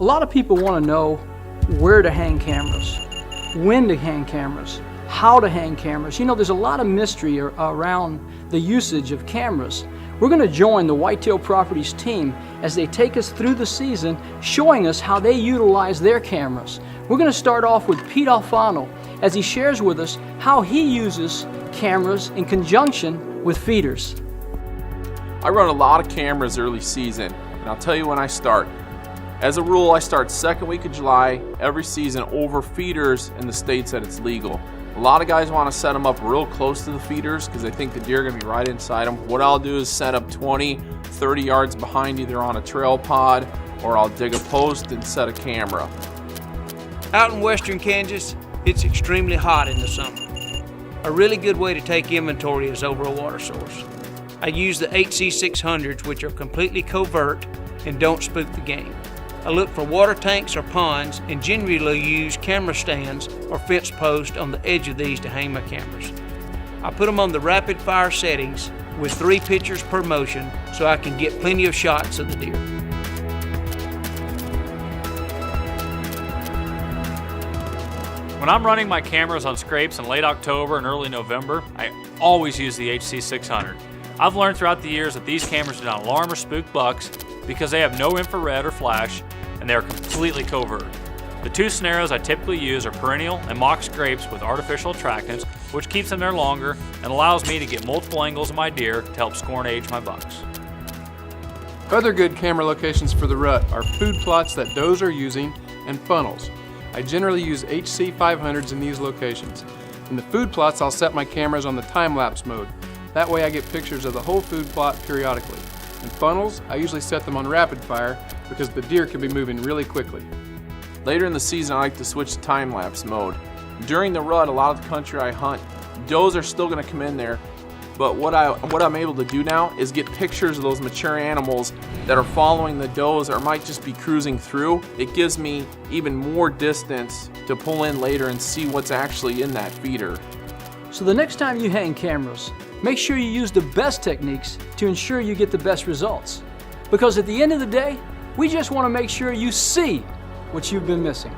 A lot of people want to know where to hang cameras, when to hang cameras, how to hang cameras. You know, there's a lot of mystery around the usage of cameras. We're going to join the Whitetail Properties team as they take us through the season, showing us how they utilize their cameras. We're going to start off with Pete Alfano as he shares with us how he uses cameras in conjunction with feeders. I run a lot of cameras early season, and I'll tell you when I start. As a rule, I start second week of July every season over feeders in the states that it's legal. A lot of guys want to set them up real close to the feeders because they think the deer are going to be right inside them. What I'll do is set up 20, 30 yards behind, either on a trail pod or I'll dig a post and set a camera. Out in western Kansas, it's extremely hot in the summer. A really good way to take inventory is over a water source. I use the HC600s, which are completely covert and don't spook the game. I look for water tanks or ponds and generally use camera stands or fence posts on the edge of these to hang my cameras. I put them on the rapid fire settings with 3 pictures per motion so I can get plenty of shots of the deer. When I'm running my cameras on scrapes in late October and early November, I always use the HC600. I've learned throughout the years that these cameras do not alarm or spook bucks because they have no infrared or flash and they are completely covert. The 2 scenarios I typically use are perennial and mock scrapes with artificial attractants, which keeps them there longer and allows me to get multiple angles of my deer to help score and age my bucks. Other good camera locations for the rut are food plots that does are using and funnels. I generally use HC500s in these locations. In the food plots, I'll set my cameras on the time-lapse mode. That way I get pictures of the whole food plot periodically. In funnels, I usually set them on rapid fire because the deer can be moving really quickly. Later in the season, I like to switch to time-lapse mode. During the rut, a lot of the country I hunt, does are still going to come in there, but what I'm able to do now is get pictures of those mature animals that are following the does or might just be cruising through. It gives me even more distance to pull in later and see what's actually in that feeder. So the next time you hang cameras, make sure you use the best techniques to ensure you get the best results. Because at the end of the day, we just want to make sure you see what you've been missing.